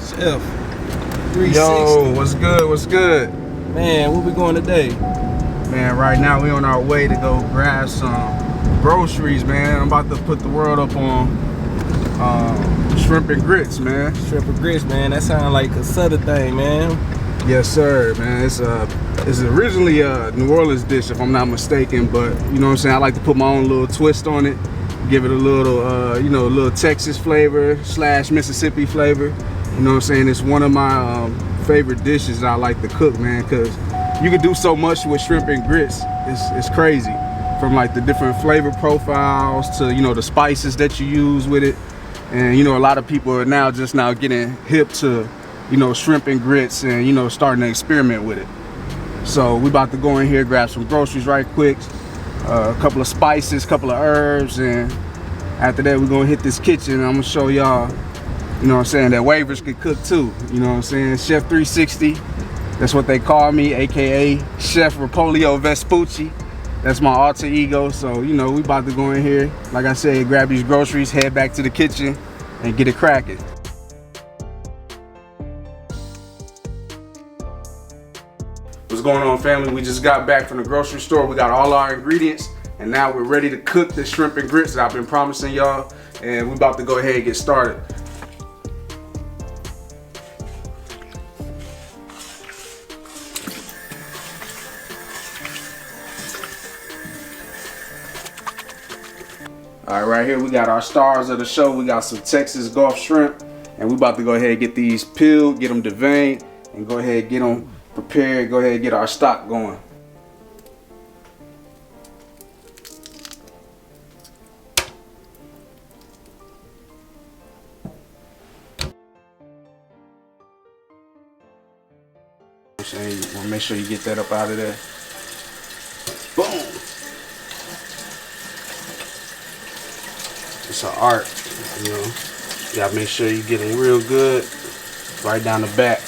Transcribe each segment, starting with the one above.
Chef 360. Yo, what's good? What's good? Man, where we going today? Man, right now we on our way to go grab some groceries, man. I'm about to put the world up on shrimp and grits, man. Shrimp and grits, man. That sounds like a southern thing, man. Yes, sir, man. It's originally a New Orleans dish, if I'm not mistaken, but you know what I'm saying? I like to put my own little twist on it, give it a little, a little Texas flavor / Mississippi flavor. You know what I'm saying? It's one of my favorite dishes I like to cook, man, because you can do so much with shrimp and grits. It's crazy. From like the different flavor profiles to, the spices that you use with it. And, a lot of people are now getting hip to, shrimp and grits and, starting to experiment with it. So we about to go in here, grab some groceries right quick, a couple of spices, couple of herbs, and after that we're gonna hit this kitchen and I'm gonna show y'all, that Wavers could cook too. Chef 360, that's what they call me, aka Chef Rapolio Vespucci. That's my alter ego. So, we about to go in here, like I said, grab these groceries, head back to the kitchen and get it cracking. What's going on, family? We just got back from the grocery store. We got all our ingredients and now we're ready to cook the shrimp and grits that I've been promising y'all, and we're about to go ahead and get started. All right, right here we got our stars of the show. We got some Texas Gulf shrimp, and we about to go ahead and get these peeled, get them deveined, and go ahead and get them prepared. Go ahead and get our stock going. You want to make sure you get that up out of there. Boom. It's an art, You gotta make sure you get them real good, right down the back.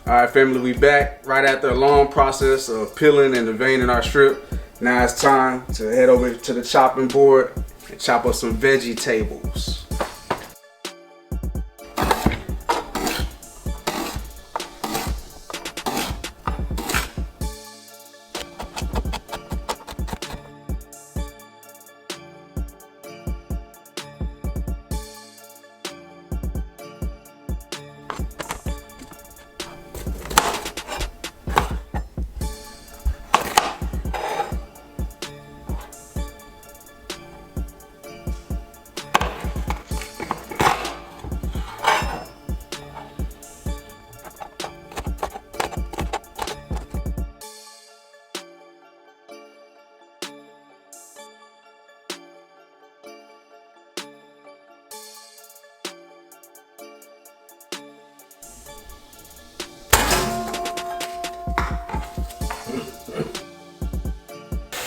All right, family, we back right after a long process of peeling and deveining our shrimp. Now it's time to head over to the chopping board and chop up some vegetables.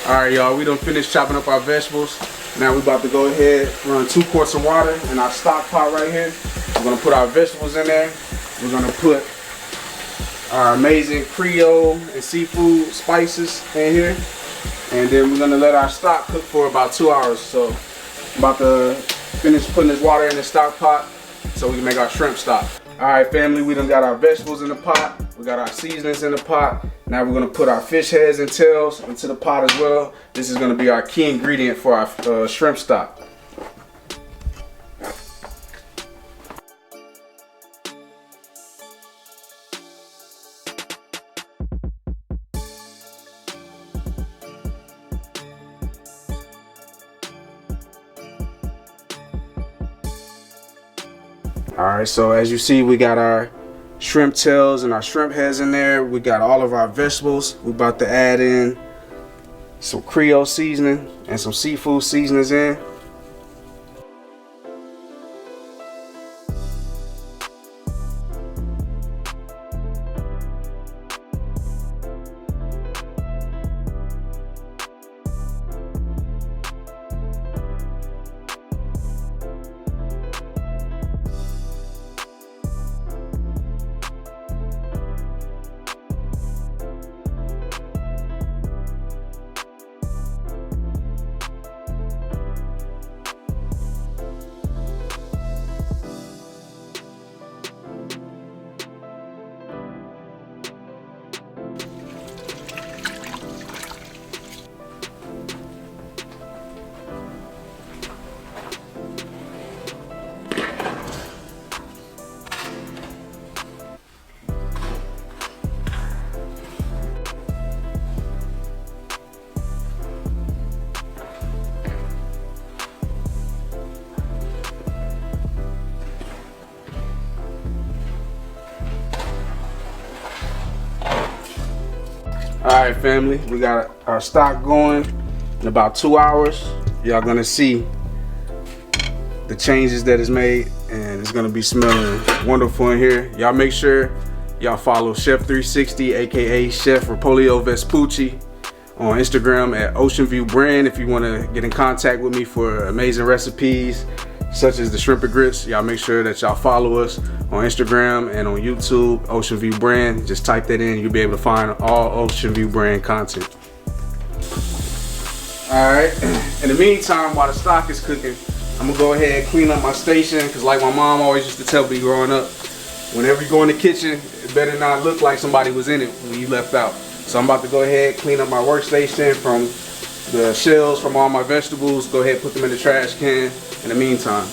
All right, y'all, we done finished chopping up our vegetables. Now we about to go ahead, run 2 quarts of water in our stock pot right here. We're gonna put our vegetables in there. We're gonna put our amazing Creole and seafood spices in here. And then we're gonna let our stock cook for about 2 hours. So I'm about to finish putting this water in the stock pot so we can make our shrimp stock. All right, family, we done got our vegetables in the pot. We got our seasonings in the pot. Now we're gonna put our fish heads and tails into the pot as well. This is gonna be our key ingredient for our shrimp stock. All right, so as you see, we got our shrimp tails and our shrimp heads in there. We got all of our vegetables. We're about to add in some Creole seasoning and some seafood seasonings in. Alright family, we got our stock going. In about 2 hours, y'all gonna see the changes that is made, and it's gonna be smelling wonderful in here. Y'all make sure y'all follow Chef 360, aka Chef Rapolio Vespucci, on Instagram at Ocean View Brand if you want to get in contact with me for amazing recipes such as the shrimp and grits. Y'all make sure that y'all follow us on Instagram and on YouTube, Ocean View Brand. Just type that in, you'll be able to find all Ocean View Brand content. Alright, in the meantime, while the stock is cooking, I'm gonna go ahead and clean up my station, because like my mom always used to tell me growing up, whenever you go in the kitchen, it better not look like somebody was in it when you left out. So I'm about to go ahead and clean up my workstation from the shells from all my vegetables. Go ahead and put them in the trash can in the meantime.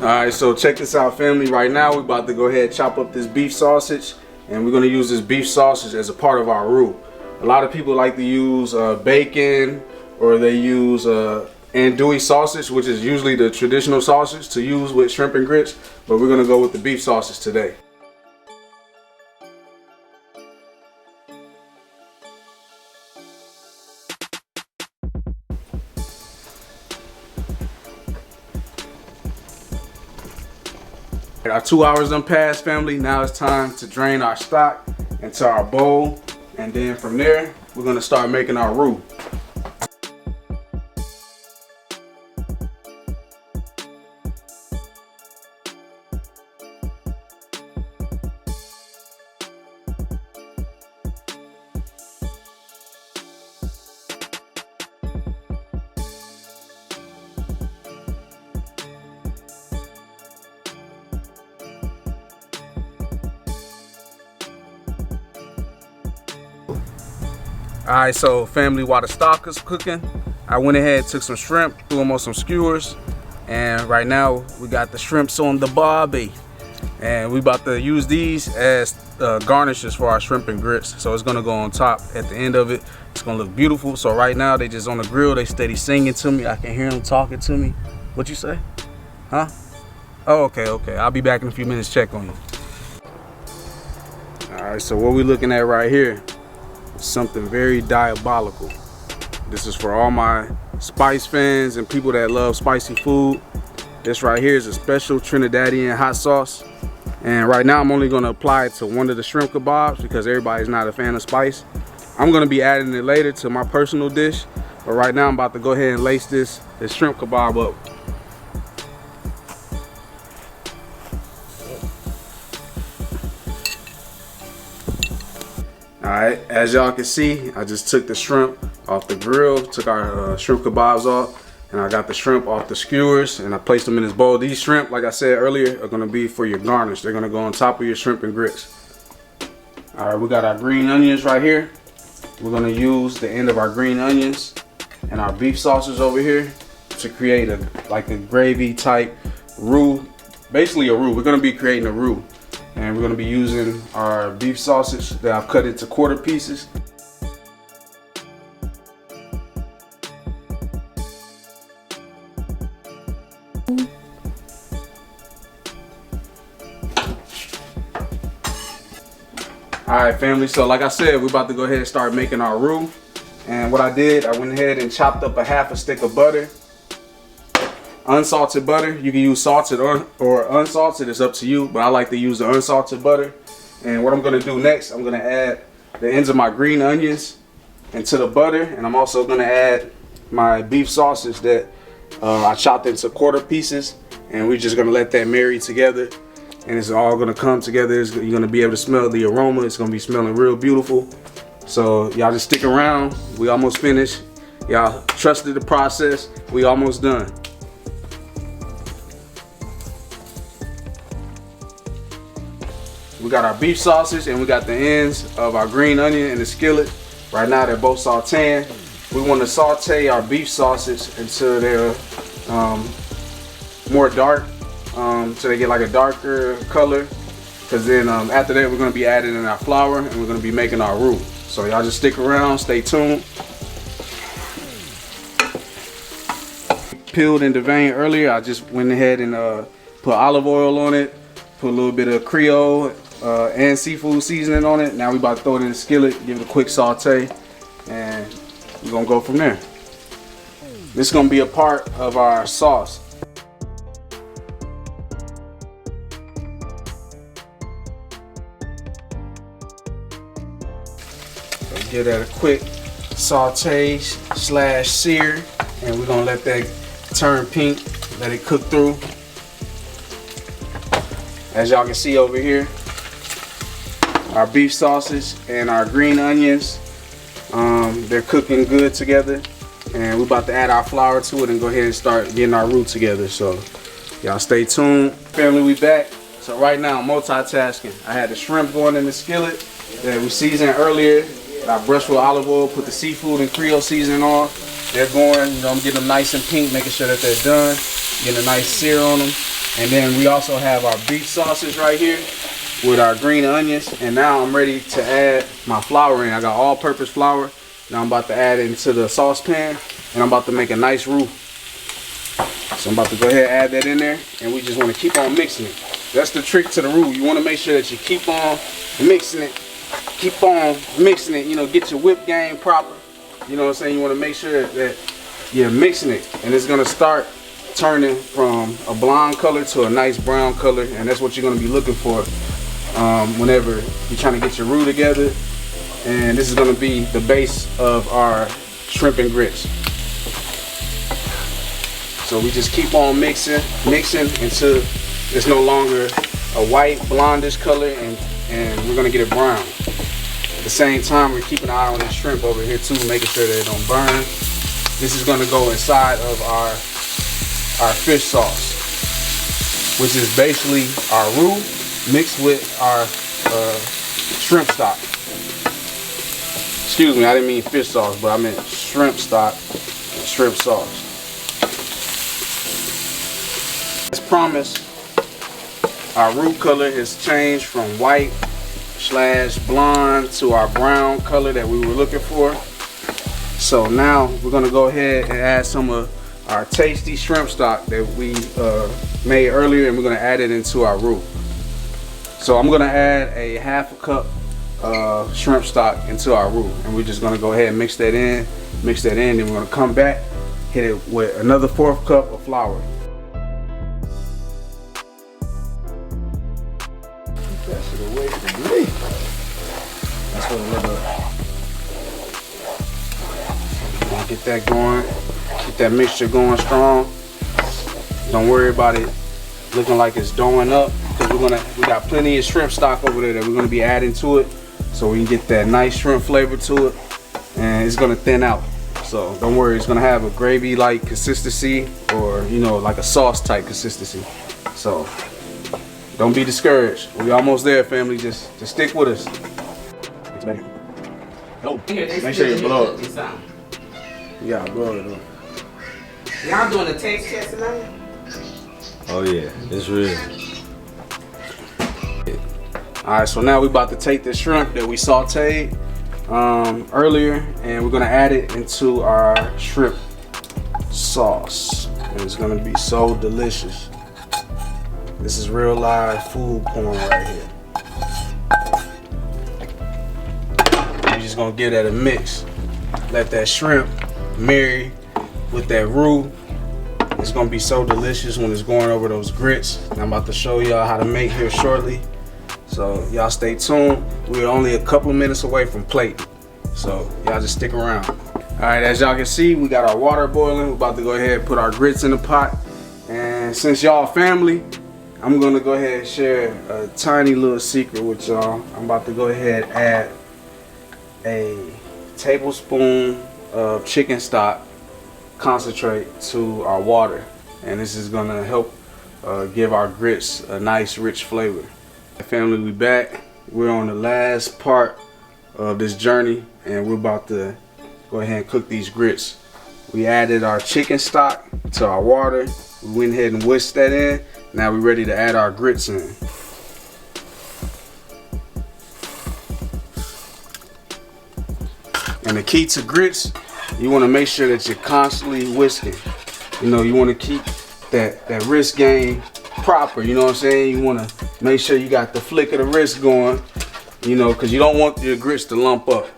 Alright, so check this out family. Right now we're about to go ahead and chop up this beef sausage, and we're going to use this beef sausage as a part of our roux. A lot of people like to use bacon, or they use andouille sausage, which is usually the traditional sausage to use with shrimp and grits, but we're going to go with the beef sausage today. Our 2 hours done passed family. Now it's time to drain our stock into our bowl, and then from there we're going to start making our roux. Alright, so family, while the stock is cooking, I went ahead and took some shrimp, threw them on some skewers, and right now we got the shrimps on the barbie, and we about to use these as garnishes for our shrimp and grits. So it's gonna go on top at the end of it. It's gonna look beautiful. So right now they just on the grill, they steady singing to me. I can hear them talking to me. What you say? Huh? Oh, okay. I'll be back in a few minutes, check on you. Alright, so what we looking at right here, something very diabolical. This is for all my spice fans and people that love spicy food. This right here is a special Trinidadian hot sauce, and right now I'm only going to apply it to one of the shrimp kebabs because everybody's not a fan of spice. I'm going to be adding it later to my personal dish, but right now I'm about to go ahead and lace this shrimp kebab up. Alright, as y'all can see, I just took the shrimp off the grill, took our shrimp kebabs off, and I got the shrimp off the skewers, and I placed them in this bowl. These shrimp, like I said earlier, are going to be for your garnish. They're going to go on top of your shrimp and grits. Alright, we got our green onions right here. We're going to use the end of our green onions and our beef sausage over here to create like a gravy type roux. Basically a roux. We're going to be creating a roux. And we're going to be using our beef sausage that I've cut into quarter pieces. Alright family, so like I said, we're about to go ahead and start making our roux. And what I did, I went ahead and chopped up a half a stick of butter. Unsalted butter. You can use salted or unsalted, it's up to you, but I like to use the unsalted butter. And what I'm going to do next, I'm going to add the ends of my green onions into the butter, and I'm also going to add my beef sausage that I chopped into quarter pieces, and we're just going to let that marry together and it's all gonna come together. You're gonna be able to smell the aroma. It's gonna be smelling real beautiful. So y'all just stick around. We almost finished. Y'all trusted the process. We almost done. We got our beef sausage and we got the ends of our green onion in the skillet. Right now they're both sauteing. We want to saute our beef sausage until they're more dark, so they get like a darker color. Because then after that we're going to be adding in our flour and we're going to be making our roux. So y'all just stick around, stay tuned. Peeled in the vein earlier, I just went ahead and put olive oil on it, put a little bit of Creole and seafood seasoning on it. Now we about to throw it in the skillet, give it a quick saute, and we're gonna go from there. This is gonna be a part of our sauce. So give that a quick saute slash sear, and we're gonna let that turn pink, let it cook through. As y'all can see over here, our beef sausage and our green onions, they're cooking good together, and we're about to add our flour to it and go ahead and start getting our roux together. So y'all stay tuned. Family, we back. So right now I'm multitasking. I had the shrimp going in the skillet that we seasoned earlier. I brushed with olive oil, put the seafood and Creole seasoning on. They're going, you know, I'm getting them nice and pink, making sure that they're done, getting a nice sear on them. And then we also have our beef sausage right here with our green onions. And now I'm ready to add my flour in. I got all-purpose flour. Now I'm about to add it into the saucepan, and I'm about to make a nice roux. So I'm about to go ahead and add that in there, and we just want to keep on mixing it. That's the trick to the roux. You want to make sure that you keep on mixing it. Keep on mixing it, you know, get your whip game proper. You know what I'm saying? You want to make sure that you're mixing it, and it's going to start turning from a blonde color to a nice brown color, and that's what you're going to be looking for whenever you're trying to get your roux together. And this is going to be the base of our shrimp and grits. So we just keep on mixing until it's no longer a white blondish color, and we're going to get it brown. At the same time, we're keeping an eye on this shrimp over here too, making sure that it don't burn. This is going to go inside of our fish sauce, which is basically our roux mixed with our shrimp stock. Excuse me, I didn't mean fish sauce, but I meant shrimp stock and shrimp sauce. As promised, our roux color has changed from white / blonde to our brown color that we were looking for. So now we're gonna go ahead and add some of our tasty shrimp stock that we made earlier, and we're gonna add it into our roux. So I'm gonna add a ½ cup shrimp stock into our roux, and we're just gonna go ahead and mix that in, then we're gonna come back, hit it with another 1/4 cup of flour. That shit away from me. That's what it looks like. Get that going, keep that mixture going strong. Don't worry about it looking like it's doughing up, because we got plenty of shrimp stock over there that we're gonna be adding to it, so we can get that nice shrimp flavor to it, and it's gonna thin out. So don't worry, it's gonna have a gravy-like consistency, or you know, like a sauce-type consistency. So don't be discouraged. We almost there, family. Just stick with us. Make sure you blow it. Yeah, blow it up. Y'all doing a taste test tonight? Oh yeah, it's real. Alright, so now we're about to take the shrimp that we sauteed earlier, and we're gonna add it into our shrimp sauce. And it's gonna be so delicious. This is real live food porn right here. We're just gonna give that a mix. Let that shrimp marry with that roux. It's gonna be so delicious when it's going over those grits. And I'm about to show y'all how to make here shortly. So y'all stay tuned. We're only a couple of minutes away from plating. So y'all just stick around. All right, as y'all can see, we got our water boiling. We're about to go ahead and put our grits in the pot. And since y'all family, I'm gonna go ahead and share a tiny little secret with y'all. I'm about to go ahead and add a tablespoon of chicken stock concentrate to our water, and this is gonna help give our grits a nice rich flavor. Family, we back. We're on the last part of this journey, and we're about to go ahead and cook these grits. We added our chicken stock to our water. We went ahead and whisked that in. Now we're ready to add our grits in. And the key to grits, you want to make sure that you're constantly whisking. You know, you want to keep that wrist game proper. You know what I'm saying? You want to make sure you got the flick of the wrist going. You know, because you don't want your grits to lump up.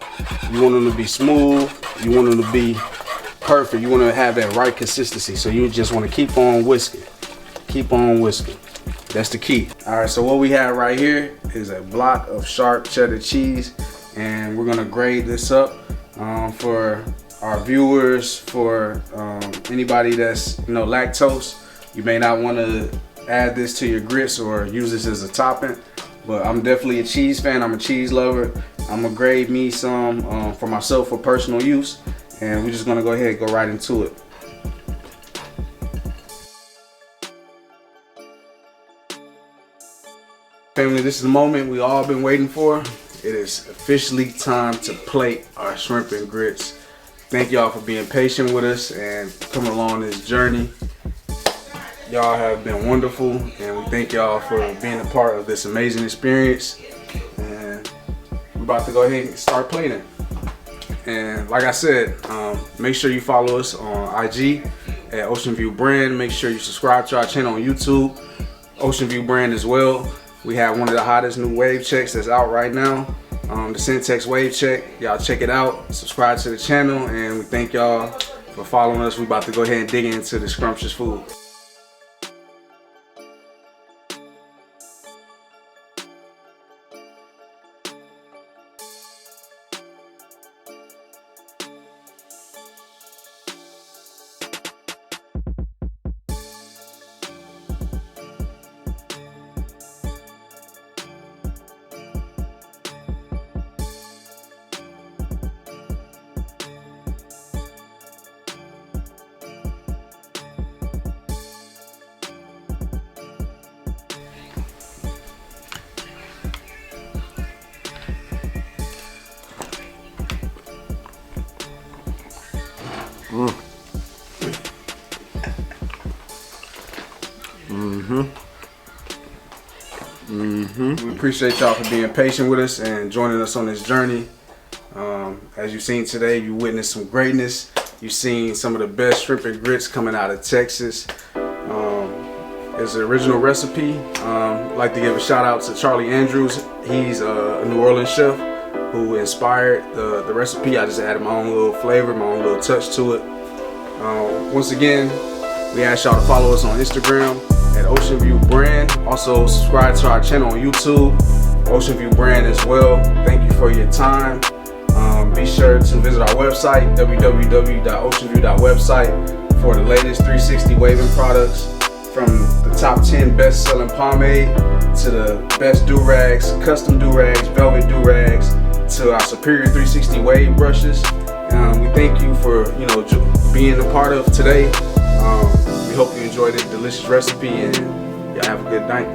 You want them to be smooth. You want them to be perfect. You want to have that right consistency. So you just want to keep on whisking. Keep on whisking. That's the key. All right, so what we have right here is a block of sharp cheddar cheese, and we're gonna grade this up for our viewers, for anybody that's lactose. You may not want to add this to your grits or use this as a topping, but I'm definitely a cheese fan. I'm a cheese lover. I'm gonna grade me some for myself for personal use, and we're just gonna go ahead and go right into it. Family, this is the moment we all been waiting for. It is officially time to plate our shrimp and grits. Thank y'all for being patient with us and coming along this journey. Y'all have been wonderful, and we thank y'all for being a part of this amazing experience. And we're about to go ahead and start plating. And like I said, make sure you follow us on IG at Ocean View Brand. Make sure you subscribe to our channel on YouTube, Ocean View Brand as well. We have one of the hottest new wave checks that's out right now, the Syntex Wave Check. Y'all check it out, subscribe to the channel, and we thank y'all for following us. We're about to go ahead and dig into the scrumptious food. We appreciate y'all for being patient with us and joining us on this journey. As you've seen today, you witnessed some greatness. You've seen some of the best shrimp and grits coming out of Texas. It's an original recipe. I'd like to give a shout out to Charlie Andrews. He's a New Orleans chef who inspired the recipe. I just added my own little flavor, my own little touch to it. Once again, we ask y'all to follow us on Instagram at Ocean View Brand. Also subscribe to our channel on YouTube, Ocean View Brand as well. Thank you for your time. Be sure to visit our website, www.oceanview.website, for the latest 360 waving products, from the top 10 best-selling pomade to the best do-rags, custom do-rags, velvet do-rags, to our superior 360 wave brushes. We thank you for being a part of today. We hope you enjoyed this delicious recipe, and y'all have a good night.